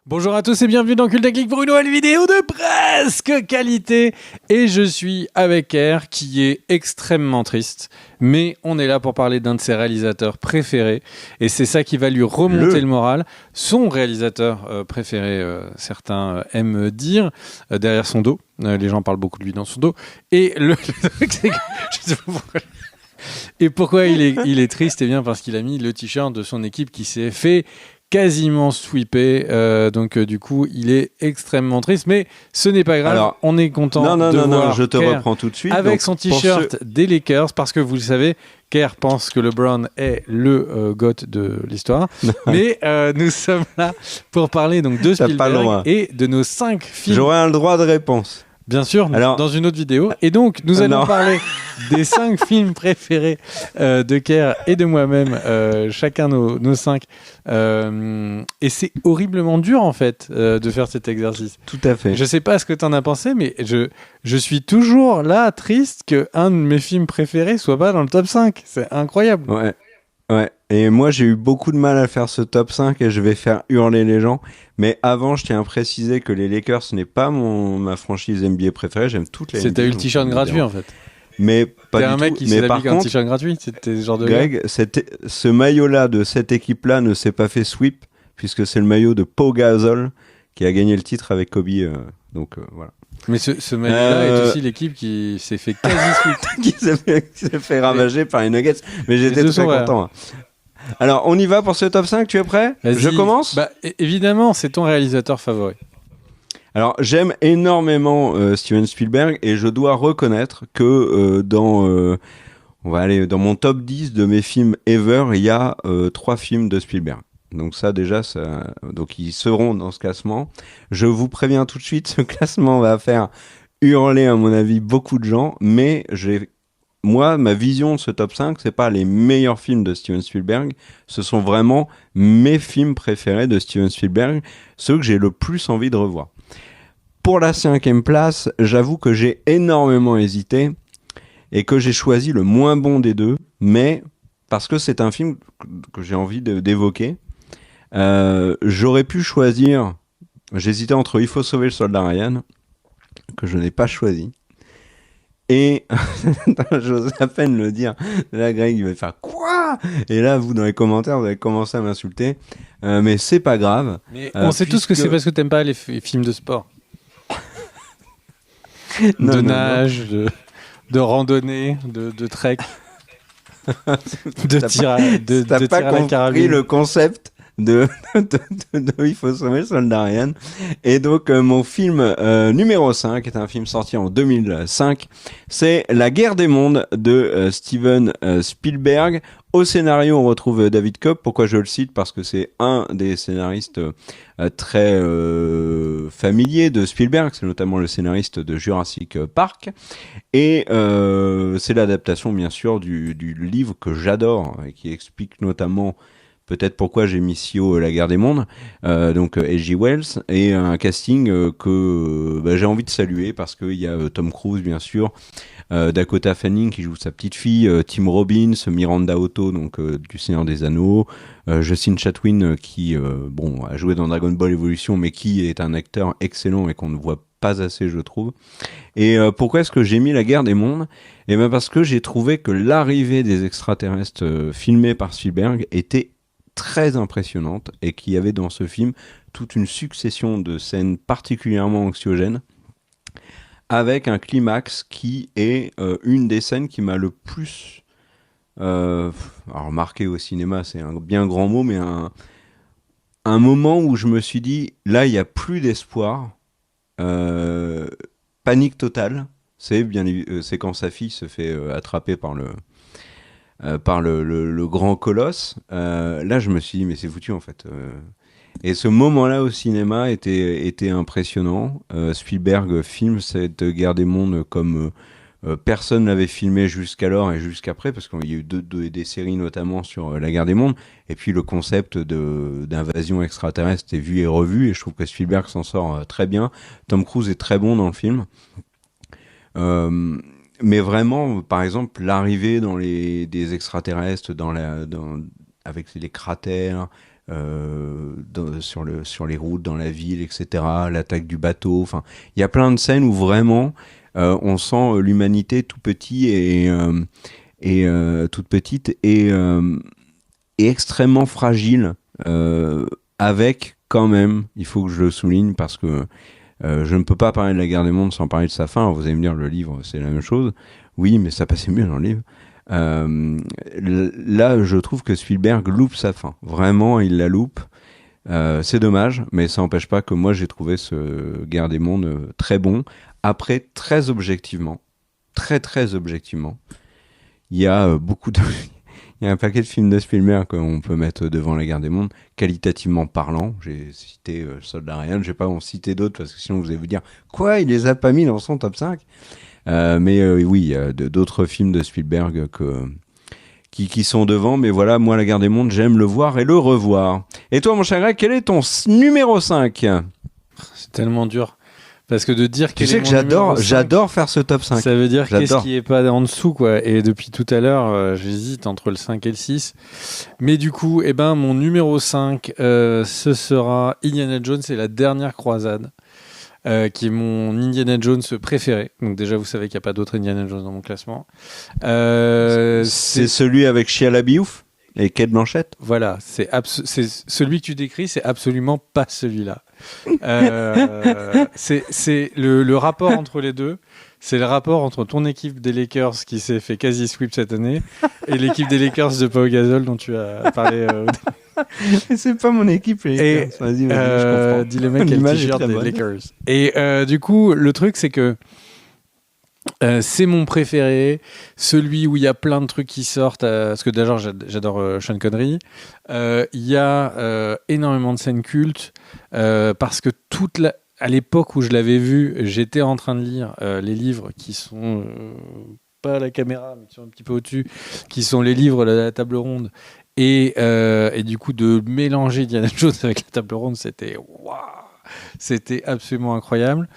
Bonjour à tous et bienvenue dans Cultaclic pour une nouvelle vidéo de presque qualité. Et je suis avec R qui est extrêmement triste. Mais on est là pour parler d'un de ses réalisateurs préférés. Et c'est ça qui va lui remonter le moral. Son réalisateur préféré, certains aiment dire, derrière son dos. Les gens parlent beaucoup de lui dans son dos. Et le truc, c'est que... je sais pas pourquoi... Et pourquoi il est triste? Eh bien parce qu'il a mis le t-shirt de son équipe qui s'est fait quasiment sweepé, donc du coup il est extrêmement triste, mais ce n'est pas grave. Alors, on est content de voir je te Kerr reprends tout de suite avec donc, son t-shirt des Lakers, parce que vous le savez, Kerr pense que LeBron est le GOAT de l'histoire. Mais nous sommes là pour parler donc de Spielberg et de nos 5 films. J'aurai le droit de réponse. Bien sûr, dans une autre vidéo. Et donc, nous allons parler des 5 films préférés de Kerr et de moi-même, chacun nos 5. Et c'est horriblement dur, en fait, de faire cet exercice. Tout à fait. Je sais pas ce que tu en as pensé, mais je suis toujours là, triste, qu'un de mes films préférés soit pas dans le top 5. C'est incroyable. Ouais. Et moi, j'ai eu beaucoup de mal à faire ce top 5 et je vais faire hurler les gens. Mais avant, je tiens à préciser que les Lakers, ce n'est pas ma franchise NBA préférée. J'aime toutes les NBA. C'était eu le t-shirt gratuit, en fait. Mais pas T'es du un mec tout. qui s'est habillé avec un t-shirt gratuit. C'était ce genre de Greg, ce maillot-là de cette équipe-là ne s'est pas fait sweep, puisque c'est le maillot de Pau Gasol qui a gagné le titre avec Kobe. Donc voilà. Mais ce maillot-là est aussi l'équipe qui s'est fait quasi sweep. qui s'est fait ravager par les Nuggets. Mais j'étais très content. Hein. Alors, on y va pour ce top 5, tu es prêt? Je commence? Évidemment, c'est ton réalisateur favori. Alors, j'aime énormément Steven Spielberg et je dois reconnaître que on va aller dans mon top 10 de mes films ever, il y a 3 films de Spielberg. Donc ça déjà, donc ils seront dans ce classement. Je vous préviens tout de suite, ce classement va faire hurler à mon avis beaucoup de gens, mais moi, ma vision de ce top 5, c'est pas les meilleurs films de Steven Spielberg, ce sont vraiment mes films préférés de Steven Spielberg, ceux que j'ai le plus envie de revoir. Pour la 5e place, j'avoue que j'ai énormément hésité et que j'ai choisi le moins bon des deux, mais parce que c'est un film que j'ai envie d'évoquer, j'aurais pu choisir, j'hésitais entre Il faut sauver le soldat Ryan, que je n'ai pas choisi, et j'ose à peine le dire. Là, Greg, il va faire quoi? Et là, vous, dans les commentaires, vous allez commencer à m'insulter. Mais c'est pas grave. Mais on sait tous que c'est parce que t'aimes pas les films de sport. De nage, de randonnée, de trek, de tir à la carabine. T'as pas compris le concept de Il faut sauver le soldat Ryan. Et donc mon film numéro 5 est un film sorti en 2005, c'est La guerre des mondes de Steven Spielberg. Au scénario, on retrouve David Koepp. Pourquoi je le cite? Parce que c'est un des scénaristes très familiers de Spielberg. C'est notamment le scénariste de Jurassic Park. Et c'est l'adaptation, bien sûr, du livre que j'adore et qui explique notamment peut-être pourquoi j'ai mis si haut La guerre des mondes, donc H.G. Wells, et un casting que j'ai envie de saluer parce qu'il y a Tom Cruise, bien sûr, Dakota Fanning qui joue sa petite fille, Tim Robbins, Miranda Otto, donc du Seigneur des Anneaux, Justin Chatwin qui a joué dans Dragon Ball Evolution, mais qui est un acteur excellent et qu'on ne voit pas assez, je trouve. Et pourquoi est-ce que j'ai mis La guerre des mondes? Eh bien parce que j'ai trouvé que l'arrivée des extraterrestres filmés par Spielberg était très impressionnante et qu'il y avait dans ce film toute une succession de scènes particulièrement anxiogènes avec un climax qui est une des scènes qui m'a le plus alors marqué au cinéma, c'est un bien grand mot, mais un moment où je me suis dit là il n'y a plus d'espoir, panique totale, c'est quand sa fille se fait attraper par le grand colosse. Là je me suis dit mais c'est foutu en fait. Et ce moment-là au cinéma était impressionnant. Spielberg filme cette guerre des mondes comme personne l'avait filmé jusqu'alors et jusqu'après, parce qu'il y a eu des séries notamment sur la guerre des mondes, et puis le concept d'invasion extraterrestre est vu et revu, et je trouve que Spielberg s'en sort très bien. Tom Cruise est très bon dans le film. Mais vraiment, par exemple, l'arrivée des extraterrestres avec les cratères, sur les routes, dans la ville, etc. L'attaque du bateau. Enfin, il y a plein de scènes où vraiment on sent l'humanité tout petit et toute petite et extrêmement fragile, avec quand même, il faut que je le souligne parce que je ne peux pas parler de la guerre des mondes sans parler de sa fin. Alors, vous allez me dire, le livre, c'est la même chose. Oui, mais ça passait mieux dans le livre. Là, je trouve que Spielberg loupe sa fin. Vraiment, il la loupe. C'est dommage, mais ça n'empêche pas que moi, j'ai trouvé ce Guerre des mondes très bon. Après, très objectivement, très objectivement, il y a beaucoup de... Il y a un paquet de films de Spielberg qu'on peut mettre devant la Guerre des mondes, qualitativement parlant. J'ai cité Soldat Ryan, je vais pas en citer d'autres parce que sinon vous allez vous dire quoi, il les a pas mis dans son top 5. Mais oui, il y a d'autres films de Spielberg qui sont devant, mais voilà, moi la Guerre des mondes, j'aime le voir et le revoir. Et toi mon cher Greg, quel est ton numéro 5? C'est tellement dur. Parce que de dire tu sais que j'adore faire ce top 5. Ça veut dire qu'est-ce qui est pas en dessous, quoi. Et depuis tout à l'heure, j'hésite entre le 5 et le 6. Mais du coup, mon numéro 5, ce sera Indiana Jones et la dernière croisade, qui est mon Indiana Jones préféré. Donc déjà, vous savez qu'il n'y a pas d'autre Indiana Jones dans mon classement. C'est celui avec Shia LaBeouf et Cate Blanchett. Voilà, c'est celui que tu décris, c'est absolument pas celui-là. C'est le rapport entre les deux. C'est le rapport entre ton équipe des Lakers qui s'est fait quasi sweep cette année et l'équipe des Lakers de Pau Gasol dont tu as parlé. C'est pas mon équipe, les Lakers. Vas-y, je comprends. Dis le mec qui a le t-shirt des Lakers. Et du coup, le truc, c'est que c'est mon préféré, celui où il y a plein de trucs qui sortent, parce que d'ailleurs j'adore Sean Connery. Il y a énormément de scènes cultes, parce que à l'époque où je l'avais vu, j'étais en train de lire les livres qui sont pas à la caméra, mais qui sont un petit peu au-dessus, qui sont les livres de la table ronde. Et du coup, de mélanger Indiana Jones avec la table ronde, c'était absolument incroyable.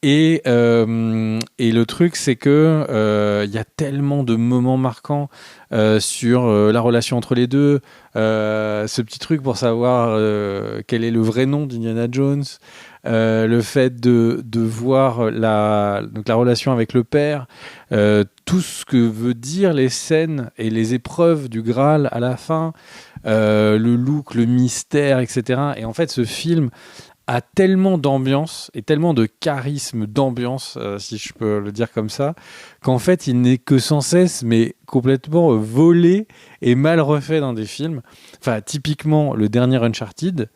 Et le truc, c'est que y a tellement de moments marquants sur la relation entre les deux, ce petit truc pour savoir quel est le vrai nom d'Indiana Jones, le fait de voir la relation avec le père, tout ce que veut dire les scènes et les épreuves du Graal à la fin, le look, le mystère, etc. Et en fait, ce film a tellement d'ambiance et tellement de charisme d'ambiance, si je peux le dire comme ça, qu'en fait, il n'est que sans cesse, mais complètement volé et mal refait dans des films. Enfin, typiquement, le dernier Uncharted,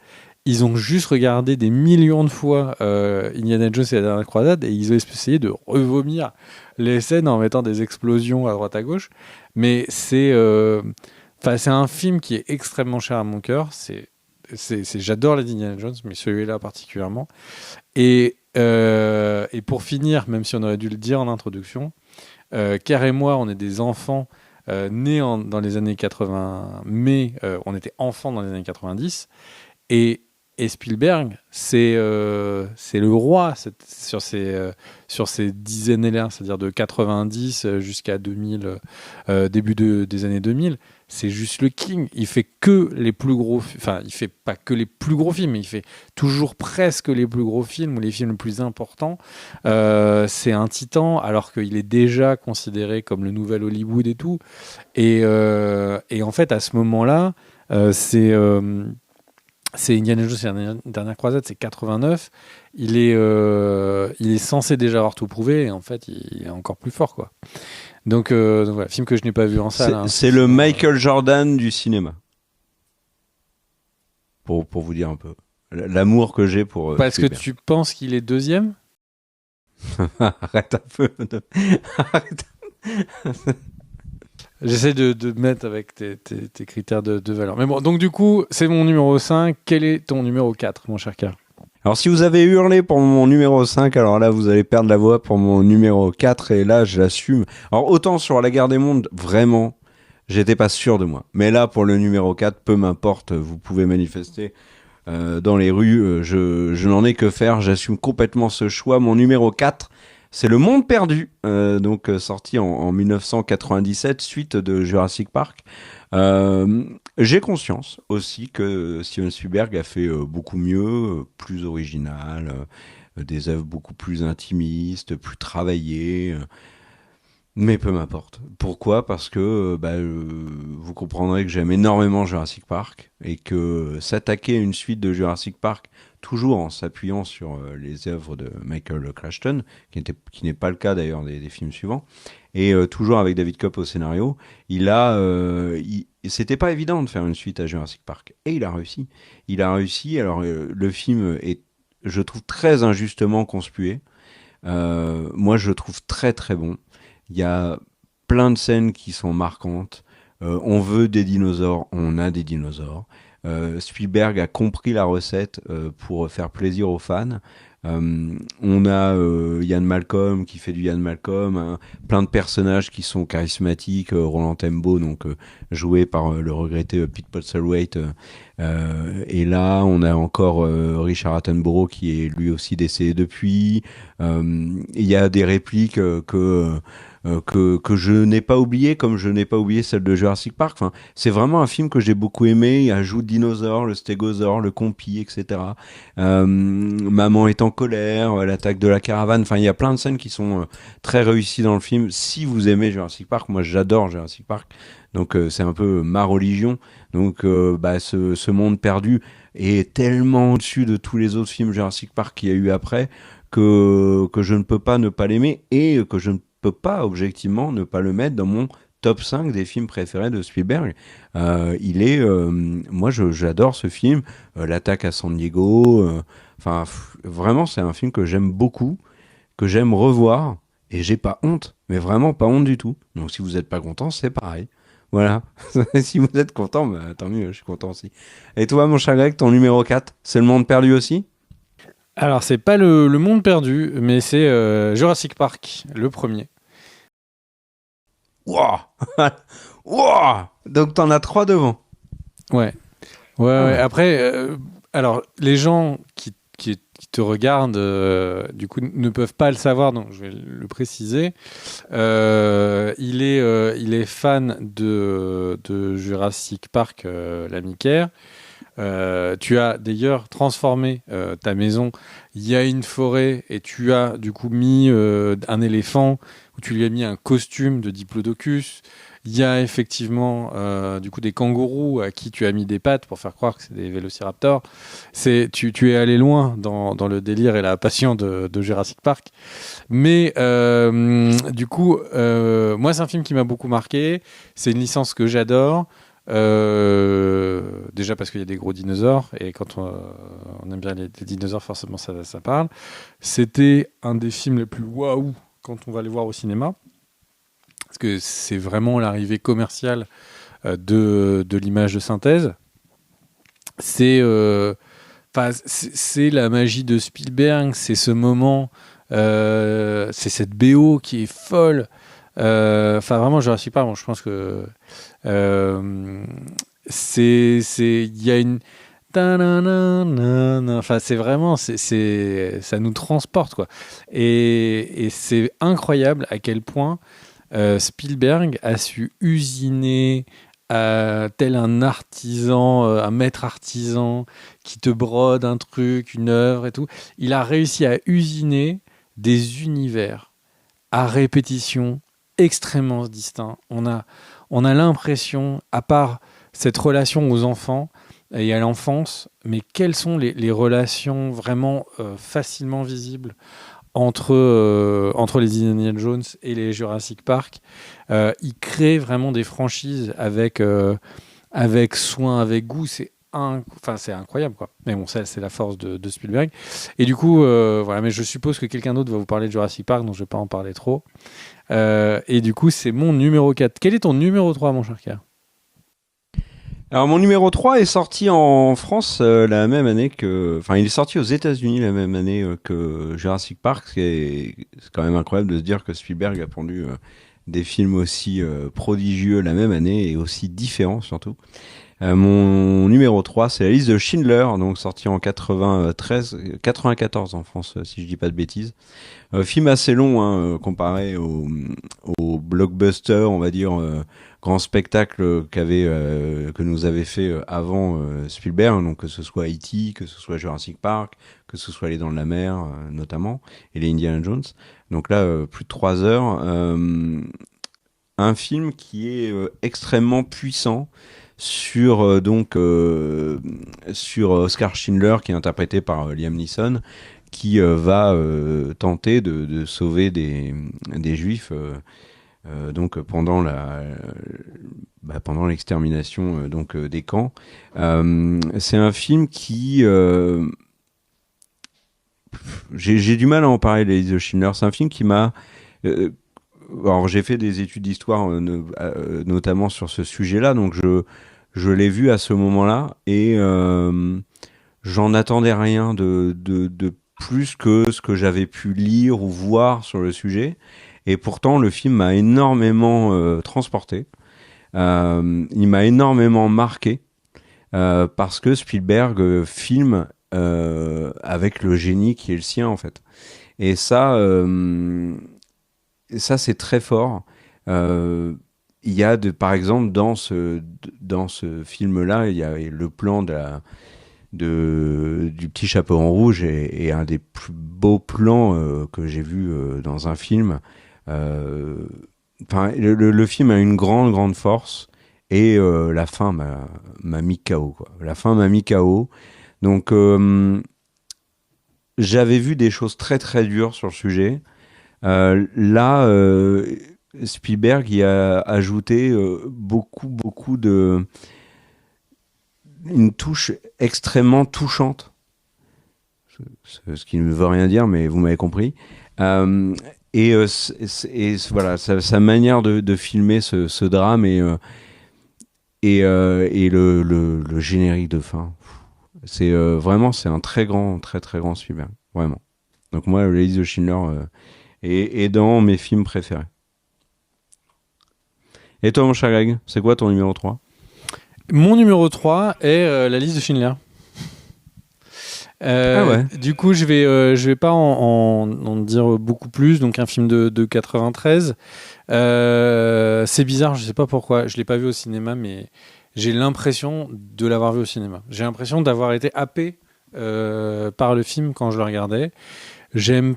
ils ont juste regardé des millions de fois Indiana Jones et la dernière croisade et ils ont essayé de revomir les scènes en mettant des explosions à droite à gauche. Mais c'est un film qui est extrêmement cher à mon cœur. J'adore les Indiana Jones, mais celui-là particulièrement. Et pour finir, même si on aurait dû le dire en introduction, Kerr et moi, on est des enfants nés dans les années 80, mais on était enfants dans les années 90. Et Spielberg, c'est le roi sur ces 10 années-là, c'est-à-dire de 90 jusqu'à 2000, début des années 2000. C'est juste le king. Il fait que les plus gros... Enfin, il fait pas que les plus gros films, mais il fait toujours presque les plus gros films ou les films les plus importants. C'est un titan, alors qu'il est déjà considéré comme le nouvel Hollywood et tout. Et en fait, à ce moment-là, c'est Indiana Jones, c'est la dernière croisade, c'est 89. Il est censé déjà avoir tout prouvé, et en fait, il est encore plus fort, quoi. Donc voilà, film que je n'ai pas vu en salle. C'est le Michael Jordan du cinéma. Pour vous dire un peu l'amour que j'ai pour. Parce Spielberg. que tu penses qu'il est deuxième. Arrête un peu. Arrête. J'essaie de mettre avec tes critères de valeur. Mais bon, donc du coup, c'est mon numéro 5. Quel est ton numéro 4, mon cher Kerr ? Alors si vous avez hurlé pour mon numéro 5, alors là vous allez perdre la voix pour mon numéro 4 et là je l'assume. Alors autant sur la guerre des mondes, vraiment, j'étais pas sûr de moi. Mais là pour le numéro 4, peu m'importe, vous pouvez manifester dans les rues, je n'en ai que faire, j'assume complètement ce choix. Mon numéro 4, C'est Le Monde Perdu, donc sorti en 1997, suite de Jurassic Park. J'ai conscience aussi que Steven Spielberg a fait beaucoup mieux, plus original, des œuvres beaucoup plus intimistes, plus travaillées. Mais peu m'importe. Pourquoi? Parce que vous comprendrez que j'aime énormément Jurassic Park et que s'attaquer à une suite de Jurassic Park, toujours en s'appuyant sur les œuvres de Michael Crichton, qui n'est pas le cas d'ailleurs des films suivants, et toujours avec David Koepp au scénario, c'était pas évident de faire une suite à Jurassic Park. Et il a réussi. Il a réussi. Alors le film est, je trouve, très injustement conspué. Moi, je le trouve très très bon. Il y a plein de scènes qui sont marquantes. On veut des dinosaures, on a des dinosaures. Spielberg a compris la recette pour faire plaisir aux fans. On a Ian Malcolm qui fait du Ian Malcolm, hein, plein de personnages qui sont charismatiques. Roland Tembo, donc joué par le regretté Pete Postlethwaite. Et là, on a encore Richard Attenborough qui est lui aussi décédé depuis. Il y a des répliques que je n'ai pas oublié, comme je n'ai pas oublié celle de Jurassic Park. Enfin, c'est vraiment un film que j'ai beaucoup aimé. Il ajoute dinosaures, le stégosaure, le compi, etc. Maman est en colère, l'attaque de la caravane. Enfin, il y a plein de scènes qui sont très réussies dans le film. Si vous aimez Jurassic Park, moi j'adore Jurassic Park. Donc c'est un peu ma religion. Donc ce monde perdu est tellement au-dessus de tous les autres films Jurassic Park qu'il y a eu après que je ne peux pas ne pas l'aimer et que je ne peux pas objectivement ne pas le mettre dans mon top 5 des films préférés de Spielberg. Moi j'adore ce film, l'attaque à San Diego, vraiment c'est un film que j'aime beaucoup, que j'aime revoir et j'ai pas honte, mais vraiment pas honte du tout. Donc si vous êtes pas content, c'est pareil. Voilà. Si vous êtes content, bah, tant mieux, je suis content aussi. Et toi, mon cher Greg, ton numéro 4, c'est Le Monde Perdu aussi? Alors, c'est pas le Monde Perdu, mais c'est Jurassic Park, le premier. Wouah. Wouah. Donc t'en as 3 devant. Ouais. Ouais. Après, alors, les gens qui te regardent, du coup, ne peuvent pas le savoir, donc je vais le préciser. Il est fan de Jurassic Park, la Mickey. Tu as d'ailleurs transformé ta maison. Il y a une forêt et tu as du coup mis un éléphant où tu lui as mis un costume de Diplodocus. Il y a effectivement du coup des kangourous à qui tu as mis des pattes pour faire croire que c'est des vélociraptors. Tu es allé loin dans le délire et la passion de Jurassic Park. Mais du coup, moi c'est un film qui m'a beaucoup marqué. C'est une licence que j'adore. Déjà parce qu'il y a des gros dinosaures et quand on aime bien les dinosaures, forcément ça parle. C'était un des films les plus waouh quand on va les voir au cinéma parce que c'est vraiment l'arrivée commerciale de l'image de synthèse. C'est la magie de Spielberg, c'est ce moment, c'est cette BO qui est folle. Vraiment Jurassic Park, bon, je pense que il y a une c'est vraiment ça nous transporte quoi et c'est incroyable à quel point Spielberg a su usiner tel un artisan, un maître artisan qui te brode un truc, une œuvre et tout. Il a réussi à usiner des univers à répétition extrêmement distincts. On a l'impression, à part cette relation aux enfants et à l'enfance, mais quelles sont les relations vraiment facilement visibles entre les Indiana Jones et les Jurassic Park. Il crée vraiment des franchises avec soin, avec goût. C'est incroyable, quoi. Mais bon, ça, c'est la force de Spielberg. Et du coup, voilà. Mais je suppose que quelqu'un d'autre va vous parler de Jurassic Park, donc je ne vais pas en parler trop. Et du coup, c'est mon numéro 4. Quel est ton numéro 3, mon cher Pierre ? Alors mon numéro 3 est sorti en France la même année que... Enfin, il est sorti aux États-Unis la même année que Jurassic Park. C'est quand même incroyable de se dire que Spielberg a pondu des films aussi prodigieux la même année et aussi différents surtout. Mon numéro 3, c'est la liste de Schindler, donc sorti en 94 en France, si je dis pas de bêtises. Film assez long, hein, comparé au blockbuster, on va dire, grand spectacle que nous avait fait avant Spielberg, donc que ce soit E.T., que ce soit Jurassic Park, que ce soit Les Dents de la Mer, notamment, et les Indiana Jones. Donc là, plus de 3 heures. Un film qui est extrêmement puissant sur Oscar Schindler, qui est interprété par Liam Neeson, qui va tenter de sauver des juifs donc pendant l'extermination des camps. C'est un film qui j'ai du mal à en parler, les listes de Schindler. C'est un film qui m'a alors j'ai fait des études d'histoire notamment sur ce sujet-là, donc je l'ai vu à ce moment-là et j'en attendais rien de plus que ce que j'avais pu lire ou voir sur le sujet. Et pourtant, le film m'a énormément transporté. Il m'a énormément marqué parce que Spielberg filme avec le génie qui est le sien, en fait. Et ça, c'est très fort. Il y a, par exemple, dans ce film-là, il y a le plan du petit chapeau en rouge et un des plus beaux plans que j'ai vu dans un film. Enfin, le film a une grande force et la fin m'a mis KO, quoi. La fin m'a mis KO. Donc, j'avais vu des choses très dures sur le sujet. Là, Spielberg y a ajouté beaucoup une touche extrêmement touchante, ce qui ne veut rien dire, mais vous m'avez compris. Et voilà, sa manière de filmer ce drame et le générique de fin, c'est vraiment, c'est un très grand Spielberg, vraiment. Donc moi, la liste de Schindler est dans mes films préférés. Et toi, mon cher Greg, c'est quoi ton numéro 3? Mon numéro 3 est la liste de Schindler. Ah ouais. Du coup, je vais pas en dire beaucoup plus. Donc, un film de 93. C'est bizarre, je sais pas pourquoi. Je l'ai pas vu au cinéma, mais j'ai l'impression de l'avoir vu au cinéma. J'ai l'impression d'avoir été happé par le film quand je le regardais. J'aime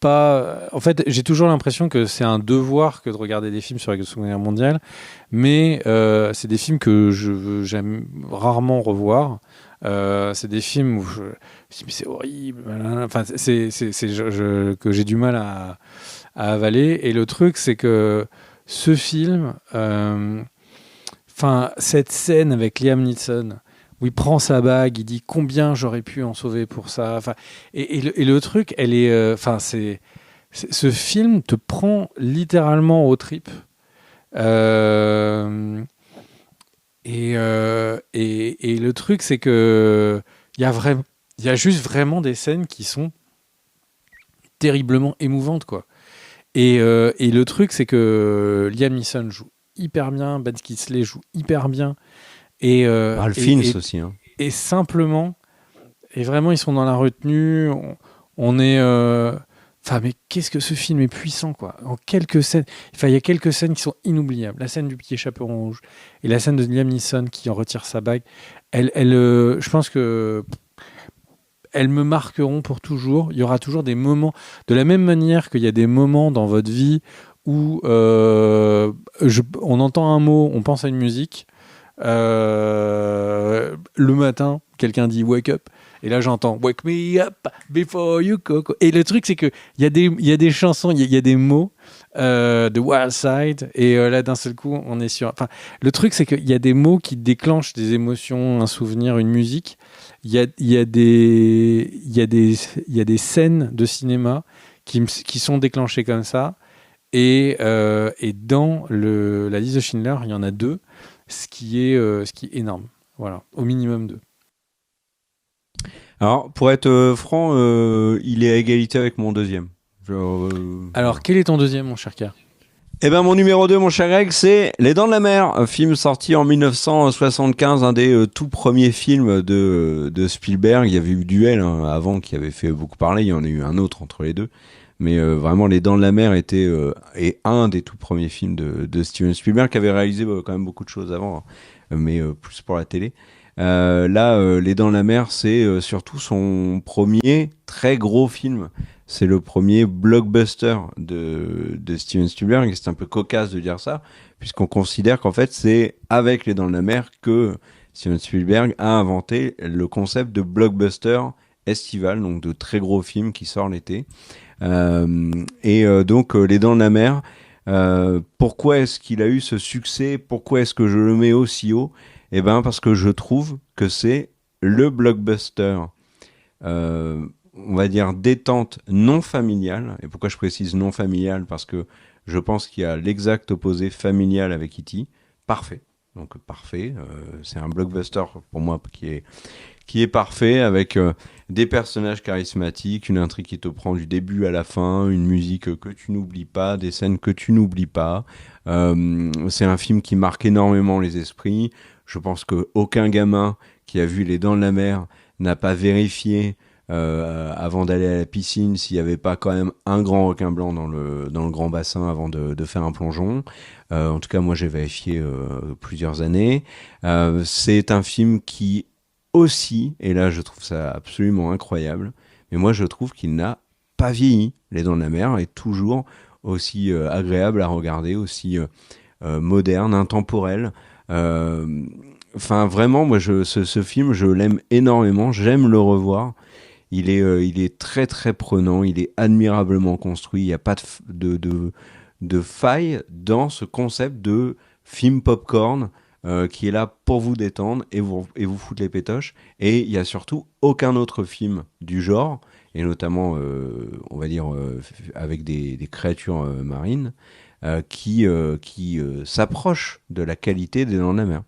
pas. En fait, j'ai toujours l'impression que c'est un devoir que de regarder des films sur la Seconde Guerre mondiale, mais c'est des films que j'aime rarement revoir. C'est des films où je me dis mais c'est horrible, enfin que j'ai du mal à avaler. Et le truc, c'est que ce film, enfin cette scène avec Liam Neeson où il prend sa bague, il dit combien j'aurais pu en sauver pour ça. Enfin, et le truc, elle est, enfin ce film te prend littéralement aux tripes. Et le truc, c'est que il y a juste vraiment des scènes qui sont terriblement émouvantes, quoi. Et le truc, c'est que Liam Neeson joue hyper bien, Ben Kingsley joue hyper bien. Et Ralph Fiennes aussi. Hein. Et simplement, et vraiment, ils sont dans la retenue. On est. Enfin, mais qu'est-ce que ce film est puissant, quoi. En quelques scènes. Enfin, il y a quelques scènes qui sont inoubliables. La scène du petit chaperon rouge et la scène de Liam Neeson qui en retire sa bague. Je pense que elles me marqueront pour toujours. Il y aura toujours des moments, de la même manière qu'il y a des moments dans votre vie où on entend un mot, on pense à une musique. Le matin, quelqu'un dit wake up, et là j'entends wake me up before you go. Et le truc, c'est que il y a des chansons, il y a des mots de Wild Side, et là d'un seul coup on est sur. Enfin, le truc, c'est qu'il y a des mots qui déclenchent des émotions, un souvenir, une musique. Il y a des scènes de cinéma qui sont déclenchées comme ça, et dans la liste de Schindler, il y en a deux. Ce qui est énorme. Voilà, au minimum 2. Alors, pour être franc, il est à égalité avec mon deuxième. Alors, quel est ton deuxième, mon cher Kerr ? Eh ben mon numéro 2, mon cher Greg, c'est Les Dents de la Mer, un film sorti en 1975, un des tout premiers films de Spielberg. Il y avait eu Duel avant qui avait fait beaucoup parler, il y en a eu un autre entre les deux. Mais vraiment, Les Dents de la Mer est un des tout premiers films de Steven Spielberg, qui avait réalisé quand même beaucoup de choses avant, mais plus pour la télé. Là, Les Dents de la Mer, c'est surtout son premier très gros film. C'est le premier blockbuster de Steven Spielberg, et c'est un peu cocasse de dire ça, puisqu'on considère qu'en fait, c'est avec Les Dents de la Mer que Steven Spielberg a inventé le concept de blockbuster estival, donc de très gros films qui sortent l'été. Donc, Les Dents de la Mer, pourquoi est-ce qu'il a eu ce succès? Pourquoi est-ce que je le mets aussi haut? Eh ben, parce que je trouve que c'est le blockbuster, on va dire détente non familiale. Et pourquoi je précise non familiale? Parce que je pense qu'il y a l'exact opposé familial avec E.T. Parfait. Donc parfait. C'est un blockbuster pour moi qui est parfait, avec des personnages charismatiques, une intrigue qui te prend du début à la fin, une musique que tu n'oublies pas, des scènes que tu n'oublies pas. C'est un film qui marque énormément les esprits. Je pense qu'aucun gamin qui a vu Les Dents de la Mer n'a pas vérifié avant d'aller à la piscine s'il n'y avait pas quand même un grand requin blanc dans le grand bassin avant de faire un plongeon. En tout cas, moi, j'ai vérifié plusieurs années. C'est un film qui aussi, et là, je trouve ça absolument incroyable, mais moi, je trouve qu'il n'a pas vieilli. Les Dents de la Mer est toujours aussi agréable à regarder, aussi moderne, intemporel. Enfin, vraiment, moi, ce film, je l'aime énormément. J'aime le revoir. Il est très très prenant. Il est admirablement construit. Il n'y a pas de faille dans ce concept de film popcorn qui est là pour vous détendre et vous foutre les pétoches. Et il n'y a surtout aucun autre film du genre, et notamment, on va dire, avec des créatures marines, qui s'approche de la qualité des Dents de la Mer.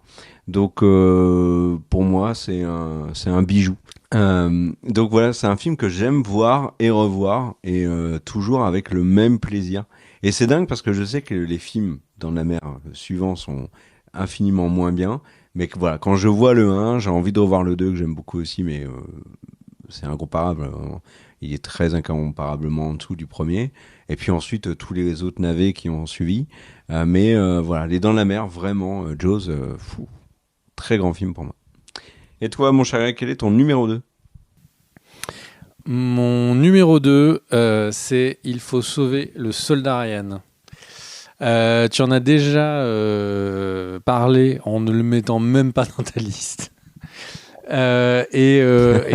Donc pour moi c'est un bijou. Donc voilà, c'est un film que j'aime voir et revoir, et toujours avec le même plaisir. Et c'est dingue parce que je sais que les films Dents de la Mer suivants sont infiniment moins bien, mais que voilà, quand je vois le 1, j'ai envie de revoir le 2 que j'aime beaucoup aussi, mais c'est incomparable. Il est très incomparablement en dessous du premier. Et puis ensuite, tous les autres navets qui ont suivi. Mais voilà, Les Dents de la Mer, vraiment, Jaws, fou. Très grand film pour moi. Et toi, mon cher, quel est ton numéro 2? Mon numéro 2, c'est Il faut sauver le soldat Ryan. Tu en as déjà parlé en ne le mettant même pas dans ta liste. Et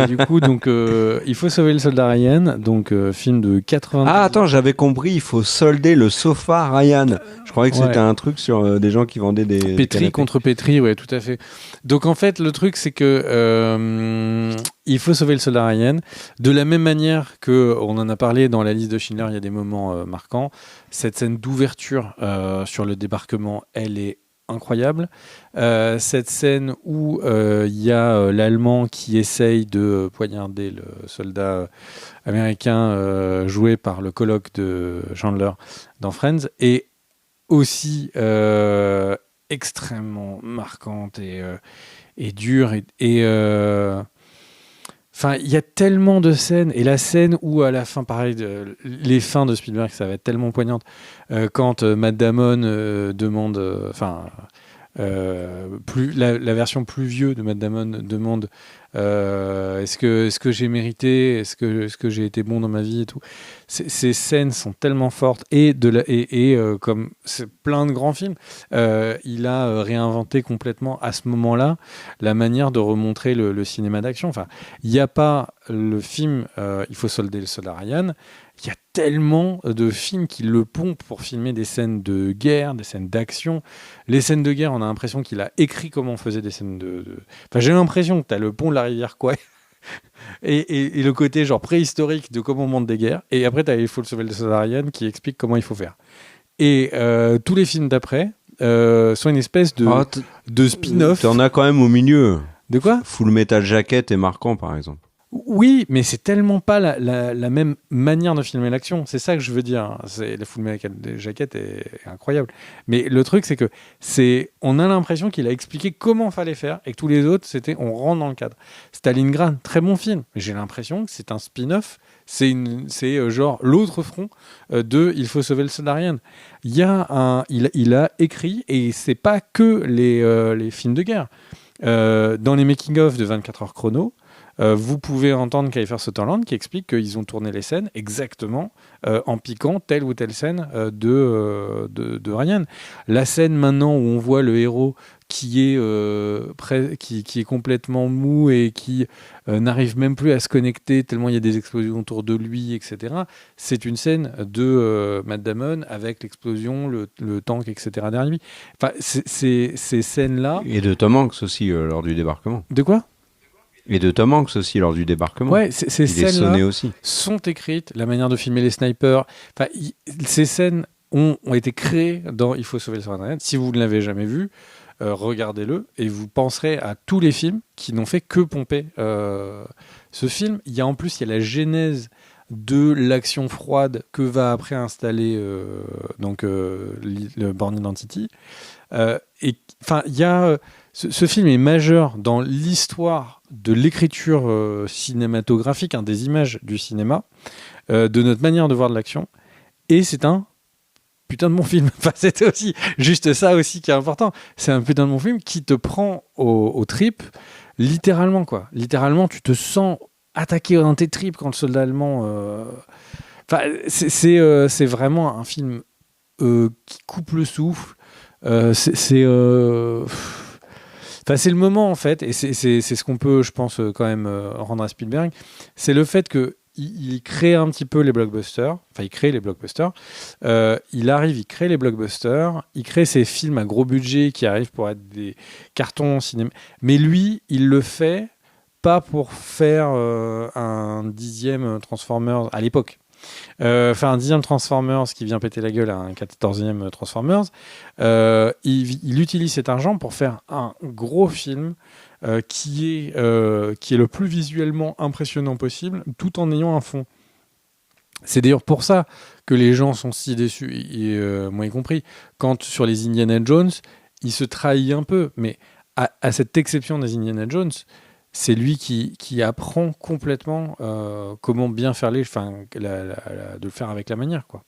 du coup, donc, Il faut sauver le soldat Ryan, donc film de 80. Ah, attends, j'avais compris, il faut solder le sofa Ryan. Je croyais que c'était un truc sur des gens qui vendaient des Petri contre Petri, ouais, tout à fait. Donc en fait, le truc, c'est que il faut sauver le soldat Ryan. De la même manière que on en a parlé dans la liste de Schindler, il y a des moments marquants. Cette scène d'ouverture sur le débarquement, elle est incroyable. Cette scène où il y a l'Allemand qui essaye de poignarder le soldat américain joué par le coloc de Chandler dans Friends est aussi extrêmement marquante et dure. Enfin, il y a tellement de scènes, et la scène où à la fin, pareil, les fins de Spielberg, ça va être tellement poignante, quand Matt Damon demande, la version plus vieux de Matt Damon demande est-ce que j'ai mérité, est-ce que j'ai été bon dans ma vie et tout. Ces scènes sont tellement fortes, et comme c'est plein de grands films, il a réinventé complètement à ce moment-là la manière de remontrer le cinéma d'action. Enfin, il n'y a pas le film Il faut solder le soldat Ryan. Il y a tellement de films qui le pompent pour filmer des scènes de guerre, des scènes d'action. Les scènes de guerre, on a l'impression qu'il a écrit comment on faisait des scènes Enfin, j'ai l'impression que tu as le pont de la rivière Kwai et le côté genre préhistorique de comment on monte des guerres. Et après, tu as Il faut sauver le soldat Ryan qui explique comment il faut faire. Et tous les films d'après sont une espèce de spin-off. T'en as quand même au milieu. De quoi ? Full Metal Jacket est marquant, par exemple. Oui, mais c'est tellement pas la même manière de filmer l'action. C'est ça que je veux dire. La Full Metal Jacket est incroyable. Mais le truc, c'est que on a l'impression qu'il a expliqué comment fallait faire et que tous les autres, c'était on rentre dans le cadre. Stalingrad, très bon film. J'ai l'impression que c'est un spin-off. C'est genre l'autre front de Il faut sauver le soldat Ryan. Il a écrit, et c'est pas que les films de guerre. Dans les making-of de 24 heures chrono, vous pouvez entendre Kiefer Sutherland qui explique qu'ils ont tourné les scènes exactement en piquant telle ou telle scène de Ryan. La scène maintenant où on voit le héros qui est complètement mou et qui n'arrive même plus à se connecter tellement il y a des explosions autour de lui, etc. C'est une scène de Matt Damon avec l'explosion, le tank, etc. derrière lui. Enfin, ces scènes-là... Et de Tom Hanks aussi lors du débarquement. De quoi ? Et de Tom Hanks aussi lors du débarquement. Ouais, ces scènes-là aussi sont écrites, la manière de filmer les snipers. Enfin, ces scènes ont été créées dans Il faut sauver le soldat Ryan. Si vous ne l'avez jamais vu, regardez-le et vous penserez à tous les films qui n'ont fait que pomper ce film. Il y a la genèse de l'action froide que va après installer le Bourne Identity. Et enfin, il y a ce film est majeur dans l'histoire de l'écriture cinématographique, des images du cinéma, de notre manière de voir de l'action, et c'est un putain de bon film. Enfin, c'était aussi juste ça aussi qui est important. C'est un putain de bon film qui te prend aux tripes, littéralement quoi. Littéralement, tu te sens attaqué dans tes tripes quand le soldat allemand. Enfin, c'est vraiment un film qui coupe le souffle. Enfin, c'est le moment en fait, et c'est ce qu'on peut, je pense, quand même rendre à Spielberg, c'est le fait que il crée un petit peu les blockbusters, enfin il crée les blockbusters, il crée les blockbusters, il crée ces films à gros budget qui arrivent pour être des cartons cinéma, mais lui, il le fait pas pour faire un 10e Transformers à l'époque. Faire un 10e Transformers qui vient péter la gueule à un 14e Transformers, il utilise cet argent pour faire un gros film qui est le plus visuellement impressionnant possible, tout en ayant un fond. C'est d'ailleurs pour ça que les gens sont si déçus, et moi y compris, quand sur les Indiana Jones, il se trahit un peu, mais à cette exception des Indiana Jones, c'est lui qui apprend complètement comment bien faire de le faire avec la manière, quoi.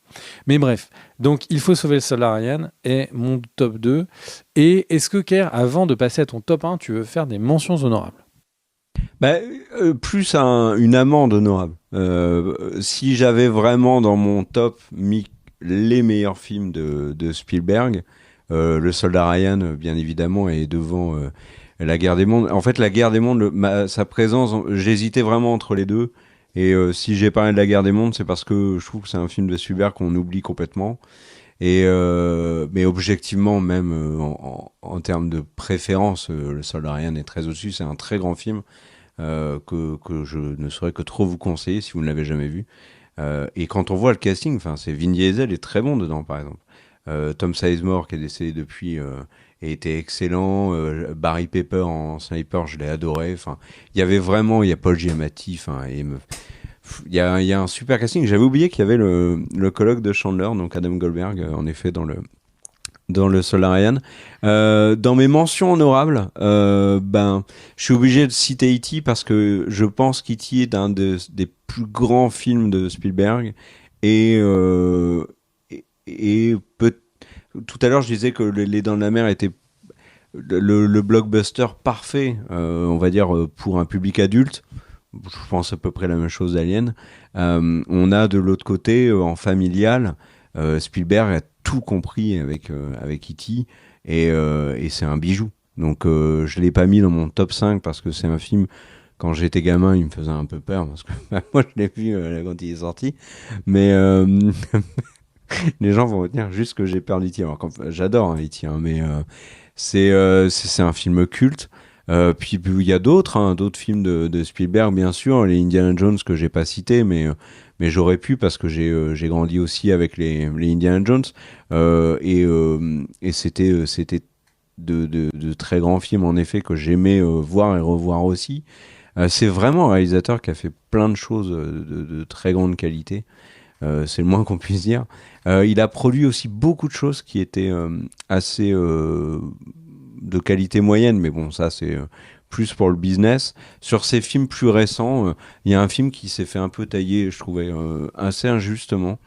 Mais bref, donc Il faut sauver le soldat Ryan est mon top 2. Et est-ce que, Kerr, avant de passer à ton top 1, tu veux faire des mentions honorables ? Plus une amende honorable. Si j'avais vraiment dans mon top mis les meilleurs films de Spielberg, le soldat Ryan, bien évidemment, est devant... La guerre des mondes. En fait, la guerre des mondes, sa présence, j'hésitais vraiment entre les deux. Et si j'ai parlé de la guerre des mondes, c'est parce que je trouve que c'est un film de Spielberg qu'on oublie complètement. Et mais objectivement, même en termes de préférence, le soldat Ryan est très au-dessus. C'est un très grand film que je ne saurais que trop vous conseiller si vous ne l'avez jamais vu. Et quand on voit le casting, c'est Vin Diesel est très bon dedans, par exemple. Tom Sizemore, qui est décédé depuis, était excellent. Barry Pepper en sniper, je l'ai adoré. Enfin, il y a Paul Giamatti. Il y a un super casting. J'avais oublié qu'il y avait le colloque de Chandler, donc Adam Goldberg, en effet, dans le soldat Ryan. Dans mes mentions honorables, je suis obligé de citer E.T. parce que je pense qu'E.T. est un des plus grands films de Spielberg. Tout à l'heure, je disais que Les Dents de la Mer était le blockbuster parfait, on va dire, pour un public adulte. Je pense à peu près la même chose d'Alien. On a de l'autre côté, en familial, Spielberg a tout compris avec E.T. et c'est un bijou. Donc je l'ai pas mis dans mon top 5 parce que c'est un film, quand j'étais gamin, il me faisait un peu peur parce que moi je l'ai vu quand il est sorti. Mais les gens vont retenir juste que j'ai peur d'E.T. Alors j'adore E.T., mais c'est un film culte. Puis il y a d'autres films de Spielberg, bien sûr, les Indiana Jones que j'ai pas cités, mais j'aurais pu parce que j'ai grandi aussi avec les Indiana Jones, et c'était de très grands films en effet que j'aimais voir et revoir aussi. C'est vraiment un réalisateur qui a fait plein de choses de très grande qualité. C'est le moins qu'on puisse dire. Il a produit aussi beaucoup de choses qui étaient assez de qualité moyenne, mais bon, ça c'est plus pour le business. Sur ses films plus récents, il y a un film qui s'est fait un peu tailler, je trouvais assez injustement.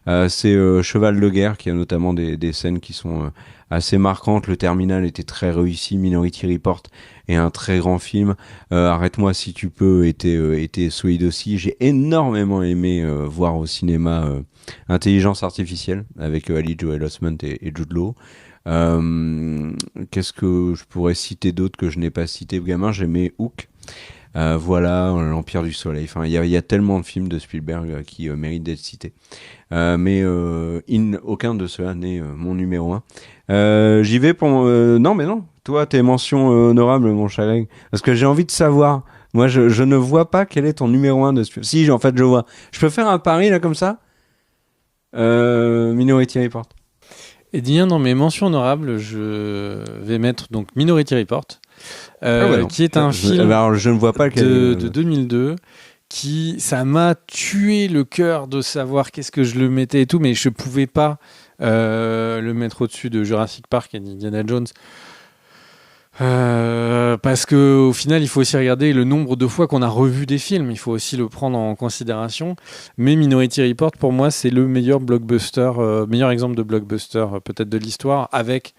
C'est Cheval de guerre, qui a notamment des scènes qui sont assez marquantes. Le Terminal était très réussi, Minority Report est un très grand film. Arrête-moi si tu peux était solide aussi. J'ai énormément aimé voir au cinéma Intelligence artificielle avec Ali Joel Osment et Jude Law. Qu'est-ce que je pourrais citer d'autre que je n'ai pas cité? Gamin, j'aimais Hook. Voilà, l'Empire du Soleil. Enfin, il y a tellement de films de Spielberg qui méritent d'être cités. Mais aucun de ceux-là n'est mon numéro 1. J'y vais pour... non, mais non. Toi, tes mentions honorables, mon cher Greg. Parce que j'ai envie de savoir. Moi, je ne vois pas quel est ton numéro 1 de Spielberg. Si, en fait, je vois. Je peux faire un pari, là, comme ça? Minority Report. Et bien, dans mes mentions honorables, je vais mettre donc Minority Report, qui est un film alors, je ne vois pas de 2002, ça m'a tué le cœur de savoir qu'est-ce que je le mettais et tout, mais je pouvais pas le mettre au-dessus de Jurassic Park et d'Indiana Jones. Parce que au final, il faut aussi regarder le nombre de fois qu'on a revu des films. Il faut aussi le prendre en considération. Mais Minority Report, pour moi, c'est le meilleur blockbuster, meilleur exemple de blockbuster peut-être de l'histoire, avec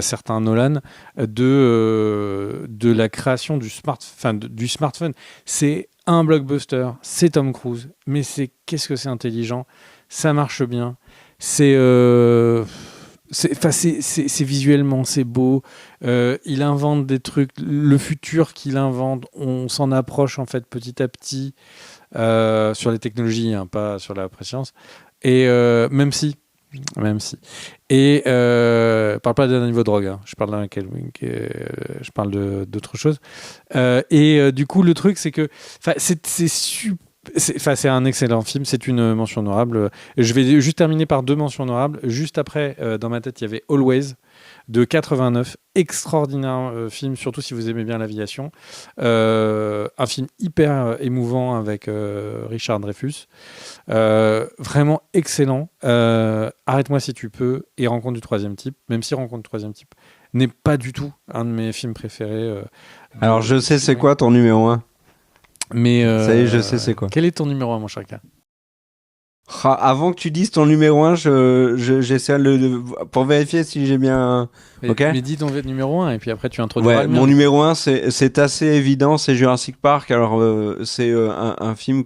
certains Nolan, de la création du smartphone. C'est un blockbuster, c'est Tom Cruise, mais qu'est-ce que c'est intelligent, ça marche bien, c'est visuellement, c'est beau. Il invente des trucs. Le futur qu'il invente, on s'en approche en fait petit à petit sur les technologies, hein, pas sur la préscience. Et même si. Et parle pas d'un niveau de drogue. Hein. Je parle je parle d'autre chose. Et du coup, le truc, c'est que c'est super. C'est un excellent film, c'est une mention honorable. Je vais juste terminer par 2 mentions honorables. Juste après, dans ma tête, il y avait Always de 89, extraordinaire film, surtout si vous aimez bien l'aviation. Un film hyper émouvant avec Richard Dreyfuss. Vraiment excellent. Arrête-moi si tu peux et Rencontre du troisième type, même si Rencontre du troisième type n'est pas du tout un de mes films préférés. Alors je sais c'est quoi ton numéro 1. Mais ça y est, je sais c'est quoi. Quel est ton numéro 1, mon cher gars? Avant que tu dises ton numéro 1, j'essaie pour vérifier si j'ai bien... Mais dis ton numéro 1 et puis après tu introduiras le mien. Mon numéro 1, c'est assez évident, c'est Jurassic Park. Alors, c'est un film...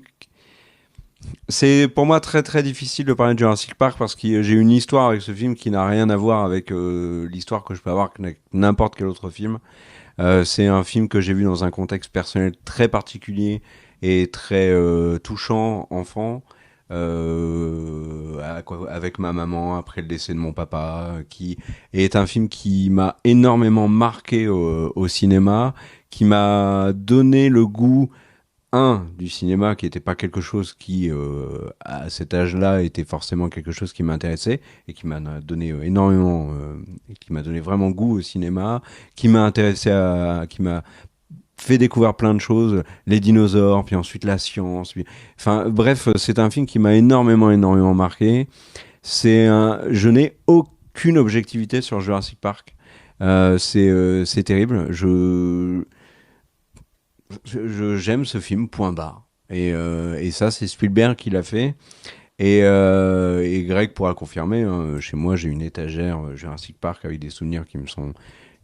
C'est pour moi très très difficile de parler de Jurassic Park parce que j'ai une histoire avec ce film qui n'a rien à voir avec l'histoire que je peux avoir avec n'importe quel autre film. C'est un film que j'ai vu dans un contexte personnel très particulier et très touchant, enfant, avec ma maman après le décès de mon papa, qui est un film qui m'a énormément marqué au cinéma, qui m'a donné le goût du cinéma, qui n'était pas quelque chose qui à cet âge-là était forcément quelque chose qui m'intéressait et qui m'a donné énormément qui m'a donné vraiment goût au cinéma, qui m'a qui m'a fait découvrir plein de choses, les dinosaures, puis ensuite la science, enfin bref, c'est un film qui m'a énormément marqué. Je n'ai aucune objectivité sur Jurassic Park. C'est terrible. J'aime ce film, point barre. Et ça, c'est Spielberg qui l'a fait. Et Greg pourra confirmer. Hein, chez moi, j'ai une étagère Jurassic Park avec des souvenirs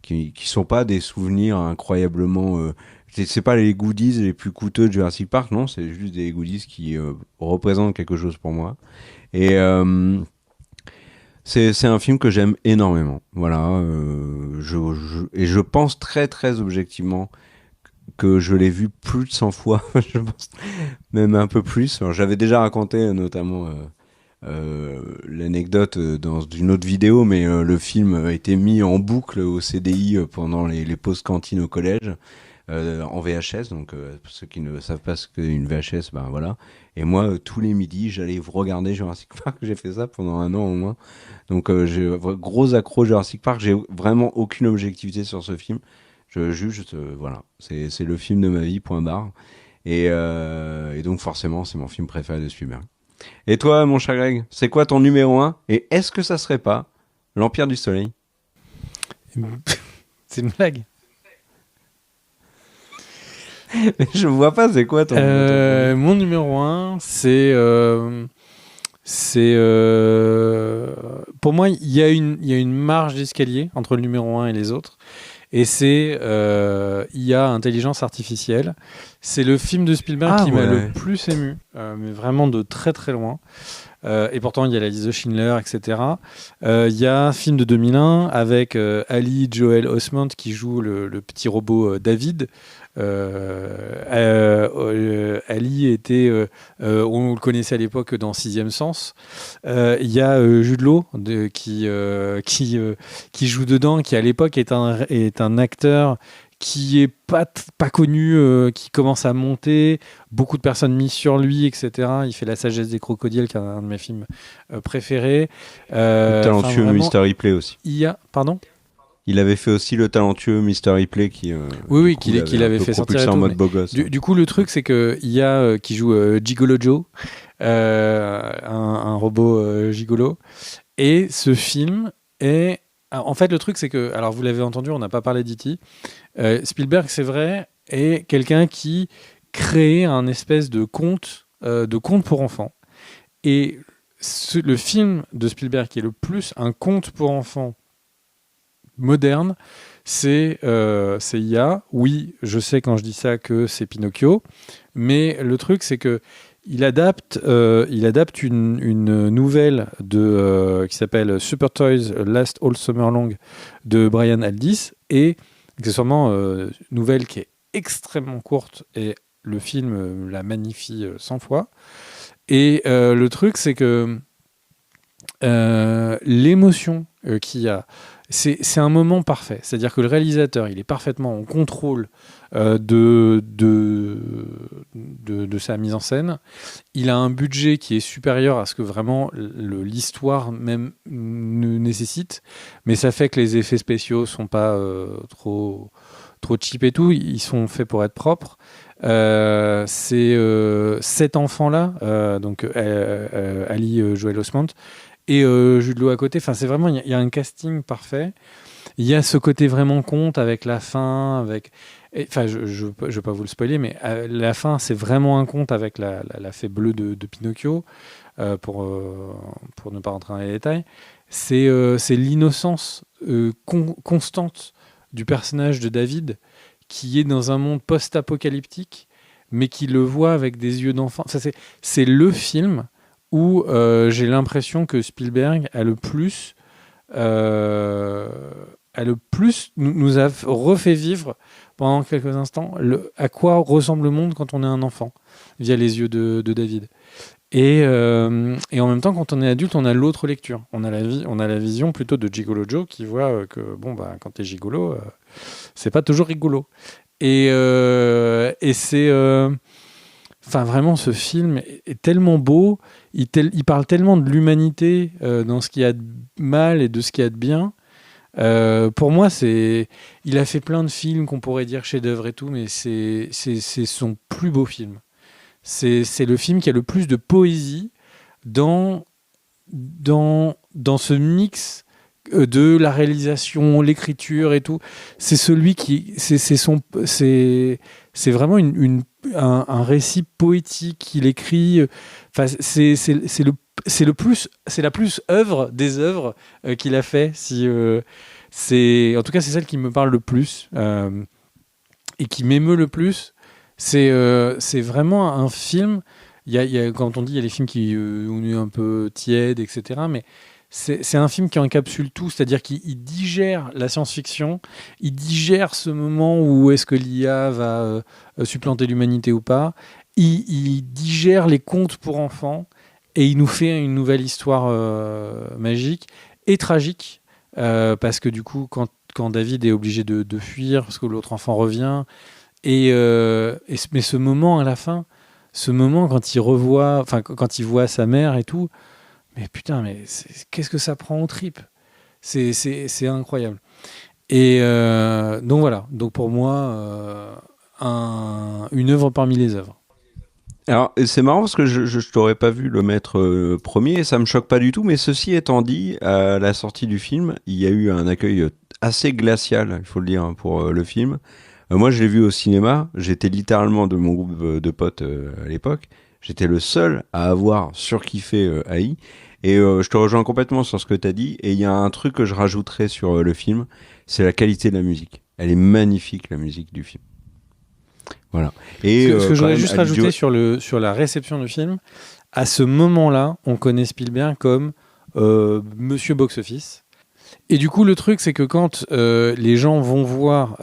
qui sont pas des souvenirs incroyablement. C'est pas les goodies les plus coûteux de Jurassic Park, non. C'est juste des goodies qui représentent quelque chose pour moi. Et c'est un film que j'aime énormément. Voilà. Et je pense très très objectivement que je l'ai vu plus de 100 fois, je pense, même un peu plus. Alors, j'avais déjà raconté notamment l'anecdote dans une autre vidéo, mais le film a été mis en boucle au CDI pendant les pauses cantine au collège, en VHS. Donc, pour ceux qui ne savent pas ce qu'est une VHS, ben voilà. Et moi, tous les midis, j'allais regarder Jurassic Park. J'ai fait ça pendant 1 an au moins. Donc, j'ai gros accro Jurassic Park. J'ai vraiment aucune objectivité sur ce film. Voilà, c'est le film de ma vie, point barre. Et donc forcément, c'est mon film préféré de Spielberg. Et toi, mon cher Greg, c'est quoi ton numéro 1? Et est-ce que ça serait pas L'Empire du Soleil? C'est une blague. Je vois pas, c'est quoi ton Mon numéro 1, pour moi, il y a une marge d'escalier entre le numéro 1 et les autres. Et c'est IA, Intelligence Artificielle. C'est le film de Spielberg qui m'a le plus ému, mais vraiment de très très loin. Et pourtant, il y a la liste de Schindler, etc. Il y a un film de 2001 avec Ali Joel Osment qui joue le petit robot David. Ali était, on le connaissait à l'époque dans Sixième Sens. Il y a Jude Law qui joue dedans, qui à l'époque est un acteur qui est pas connu, qui commence à monter, beaucoup de personnes misent sur lui, etc. Il fait La Sagesse des crocodiles, qui est un de mes films préférés. Le talentueux Mr. Ripley aussi. Pardon ? Il avait fait aussi le talentueux Mr. Ripley qui qu'il avait fait sortir en mode beau gosse. Du coup, le truc, c'est que IA qui joue Gigolo Joe, un robot gigolo, et ce film est... En fait, le truc, c'est que... Alors, vous l'avez entendu, on n'a pas parlé d'E.T. Spielberg, c'est vrai, est quelqu'un qui crée un espèce de conte pour enfants. Et le film de Spielberg qui est le plus un conte pour enfants moderne, c'est IA. Oui, je sais quand je dis ça que c'est Pinocchio, mais le truc, c'est que il adapte une nouvelle qui s'appelle Super Toys Last All Summer Long de Brian Aldiss, et accessoirement nouvelle qui est extrêmement courte, et le film la magnifie 100 fois. Et le truc, c'est que l'émotion qu'il y a, c'est un moment parfait. C'est-à-dire que le réalisateur, il est parfaitement en contrôle de sa mise en scène. Il a un budget qui est supérieur à ce que vraiment l'histoire même nécessite, mais ça fait que les effets spéciaux sont pas trop cheap et tout. Ils sont faits pour être propres. Cet enfant-là, donc Ali Joel Osment, et Jude Law à côté. Enfin, c'est vraiment, il y a un casting parfait. Il y a ce côté vraiment conte avec la fin, enfin, je vais pas vous le spoiler, mais la fin, c'est vraiment un conte avec la fée bleue de Pinocchio, pour ne pas rentrer dans les détails. C'est l'innocence constante du personnage de David, qui est dans un monde post-apocalyptique, mais qui le voit avec des yeux d'enfant. Ça, c'est le film où j'ai l'impression que Spielberg a le plus nous a refait vivre pendant quelques instants à quoi ressemble le monde quand on est un enfant, via les yeux de David. Et en même temps, quand on est adulte, on a l'autre lecture. On a la vision plutôt de Gigolo Joe qui voit que quand t'es gigolo, c'est pas toujours rigolo. Et c'est... Enfin, vraiment, ce film est tellement beau, il parle tellement de l'humanité dans ce qu'il y a de mal et de ce qu'il y a de bien. Pour moi, il a fait plein de films qu'on pourrait dire chef-d'œuvre et tout, mais c'est son plus beau film. C'est le film qui a le plus de poésie dans ce mix de la réalisation, l'écriture et tout. C'est celui qui... C'est vraiment un récit poétique qu'il écrit. Enfin, c'est la plus œuvre des œuvres qu'il a fait. En tout cas, c'est celle qui me parle le plus et qui m'émeut le plus. C'est vraiment un film. Quand on dit il y a les films qui ont eu un peu tiède, etc. Mais c'est un film qui encapsule tout, c'est-à-dire qu'il digère la science-fiction, il digère ce moment où est-ce que l'IA va supplanter l'humanité ou pas, il digère les contes pour enfants, et il nous fait une nouvelle histoire magique et tragique, parce que du coup, quand David est obligé de fuir, parce que l'autre enfant revient, mais ce moment à la fin, ce moment quand il voit sa mère et tout, mais putain, qu'est-ce que ça prend aux tripes ? C'est incroyable. Et donc voilà. Donc pour moi, une œuvre parmi les œuvres. Alors, c'est marrant parce que je t'aurais pas vu le mettre premier, et ça me choque pas du tout, mais ceci étant dit, à la sortie du film, il y a eu un accueil assez glacial, il faut le dire, hein, pour le film. Moi, je l'ai vu au cinéma, j'étais littéralement de mon groupe de potes à l'époque, j'étais le seul à avoir surkiffé AI, et je te rejoins complètement sur ce que t'as dit, et il y a un truc que je rajouterais sur le film, c'est la qualité de la musique. Elle est magnifique, la musique du film. Voilà. Et Ce que quand j'aurais même, juste rajouté sur la réception du film, à ce moment-là, on connaît Spielberg comme Monsieur Box Office. Et du coup, le truc, c'est que quand les gens vont voir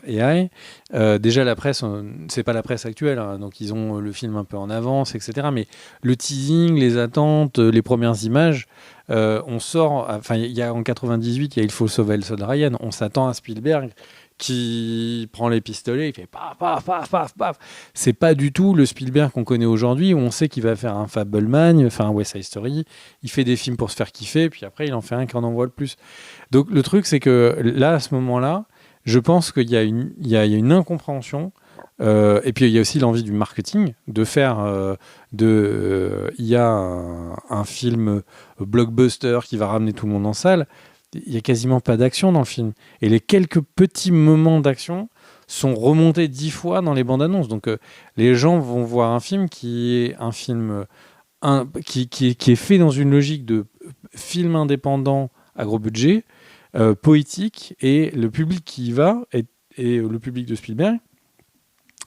AI, déjà la presse, c'est pas la presse actuelle, hein, donc ils ont le film un peu en avance, etc. Mais le teasing, les attentes, les premières images, on sort. Enfin, il y a en 98, il y a Il faut sauver le soldat Ryan. On s'attend à Spielberg qui prend les pistolets, il fait paf, paf, paf, paf, paf. C'est pas du tout le Spielberg qu'on connaît aujourd'hui, où on sait qu'il va faire un Fableman, enfin un West Side Story, il fait des films pour se faire kiffer, puis après il en fait un qui en envoie le plus. Donc le truc, c'est que là, à ce moment-là, je pense qu'il y a il y a une incompréhension, et puis il y a aussi l'envie du marketing, de faire il y a un film blockbuster qui va ramener tout le monde en salle. Il y a quasiment pas d'action dans le film. Et les quelques petits moments d'action sont remontés 10 fois dans les bandes annonces. Donc les gens vont voir un film qui est un film qui est fait dans une logique de film indépendant à gros budget, poétique, et le public qui y va est le public de Spielberg,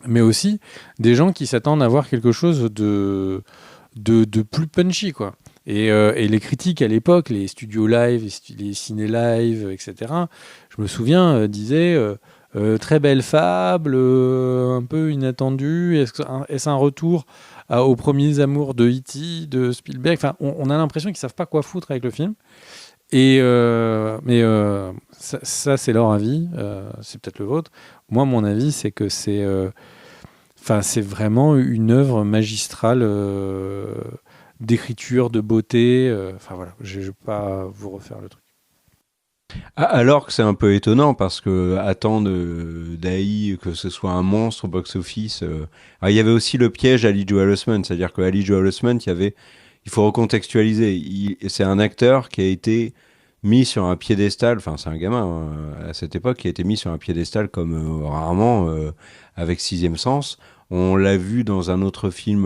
mais aussi des gens qui s'attendent à voir quelque chose de plus punchy, quoi. Et les critiques à l'époque, les studios live, les ciné live, etc., je me souviens, disaient très belle fable, un peu inattendue. Est-ce un retour aux premiers amours de E.T., de Spielberg? Enfin, on a l'impression qu'ils savent pas quoi foutre avec le film. Mais ça, c'est leur avis. C'est peut-être le vôtre. Moi, mon avis, c'est que c'est vraiment une œuvre magistrale d'écriture, de beauté. Enfin voilà, je ne vais pas vous refaire le truc. Alors que c'est un peu étonnant parce que attendre d'Aïe que ce soit un monstre au box-office. Il y avait aussi le piège Ali Joel Osment, c'est-à-dire que Ali Joel Osment, il faut recontextualiser. C'est un acteur qui a été mis sur un piédestal, enfin c'est un gamin à cette époque qui a été mis sur un piédestal comme rarement avec Sixième Sens. On l'a vu dans un autre film,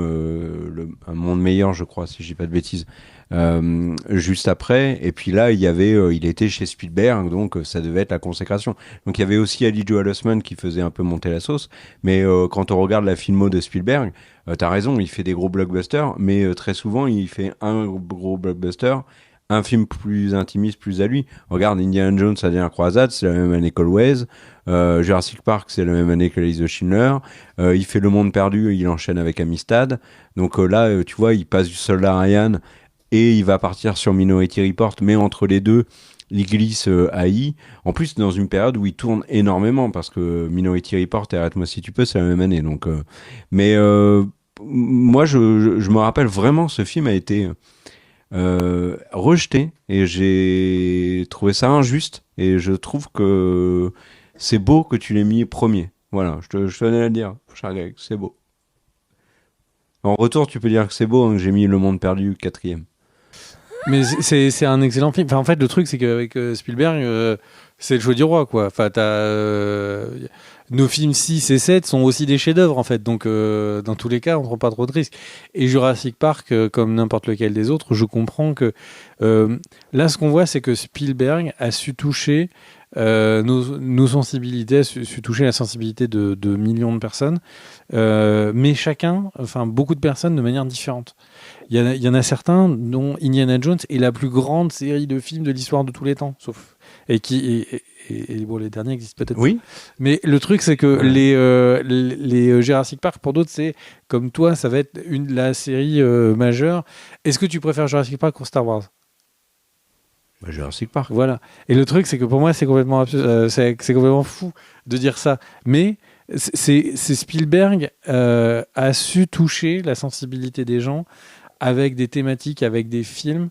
Un Monde Meilleur, je crois, si je dis pas de bêtises, juste après. Et puis là, il était chez Spielberg, donc ça devait être la consécration. Donc il y avait aussi Ali Joel Osment qui faisait un peu monter la sauce. Mais quand on regarde la filmo de Spielberg, t'as raison, il fait des gros blockbusters, mais très souvent il fait un gros blockbuster, un film plus intimiste, plus à lui. Regarde Indiana Jones, la dernière croisade, c'est la même année qu'Always. Jurassic Park, c'est la même année que Lise Schindler. Il fait Le Monde Perdu, il enchaîne avec Amistad. Donc là, tu vois, il passe du Soldat Ryan et il va partir sur Minority Report, mais entre les deux, il glisse AI. En plus, dans une période où il tourne énormément, parce que Minority Report et Arrête-moi si tu peux, c'est la même année. Donc, mais moi, je me rappelle vraiment, ce film a été rejeté et j'ai trouvé ça injuste, et je trouve que c'est beau que tu l'aies mis premier. Voilà, je tenais à le dire, cher Greg, c'est beau. En retour, tu peux dire que c'est beau, hein, que j'ai mis Le Monde Perdu 4e. Mais c'est un excellent film. Enfin, en fait, le truc, c'est qu'avec Spielberg, c'est le choix du roi, quoi. Enfin, nos films 6 et 7 sont aussi des chefs-d'œuvre, en fait. Donc, dans tous les cas, on ne prend pas trop de risques. Et Jurassic Park, comme n'importe lequel des autres, je comprends que là, ce qu'on voit, c'est que Spielberg a su toucher nos sensibilités, a su toucher la sensibilité de millions de personnes, mais beaucoup de personnes de manière différente. Il y en a certains dont Indiana Jones est la plus grande série de films de l'histoire de tous les temps, sauf et bon, les derniers existent peut-être. Oui. Mais le truc, c'est que les Jurassic Park, pour d'autres, c'est comme toi, ça va être la série majeure. Est-ce que tu préfères Jurassic Park ou Star Wars? Jurassic Park. Voilà. Et le truc, c'est que pour moi, c'est complètement absurde, c'est complètement fou de dire ça. Mais c'est Spielberg a su toucher la sensibilité des gens avec des thématiques, avec des films.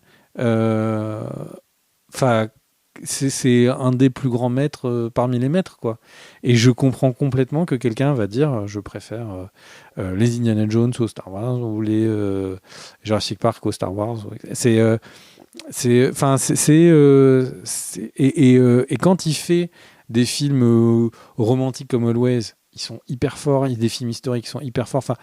c'est un des plus grands maîtres parmi les maîtres, quoi. Et je comprends complètement que quelqu'un va dire je préfère les Indiana Jones au Star Wars ou les Jurassic Park au Star Wars. Et quand il fait des films romantiques comme Always, ils sont hyper forts, des films historiques sont hyper forts. Enfin,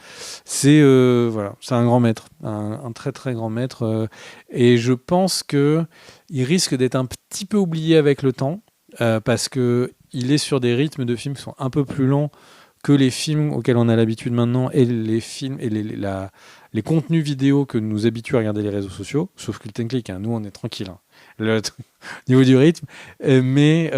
c'est un grand maître, un très très grand maître. Et je pense que il risque d'être un petit peu oublié avec le temps parce que il est sur des rythmes de films qui sont un peu plus lents que les films auxquels on a l'habitude maintenant et les films et les contenus vidéo que nous habituons à regarder les réseaux sociaux, sauf Cult & Click, hein. Nous on est tranquille, hein. Au niveau du rythme, mais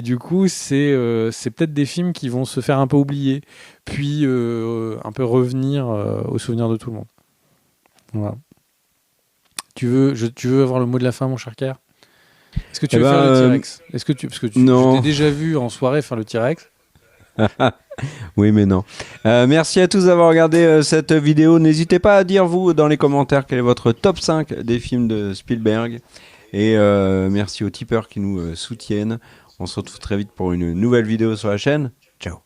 du coup c'est peut-être des films qui vont se faire un peu oublier, puis un peu revenir au souvenir de tout le monde. Voilà. Tu veux avoir le mot de la fin, mon cher Kerr? Est-ce que tu veux faire le T-Rex? Est-ce que parce que non. Je t'ai déjà vu en soirée faire le T-Rex. Oui, mais non. Merci à tous d'avoir regardé cette vidéo. N'hésitez pas à dire, vous, dans les commentaires, quel est votre top 5 des films de Spielberg. Et merci aux tipeurs qui nous soutiennent. On se retrouve très vite pour une nouvelle vidéo sur la chaîne. Ciao.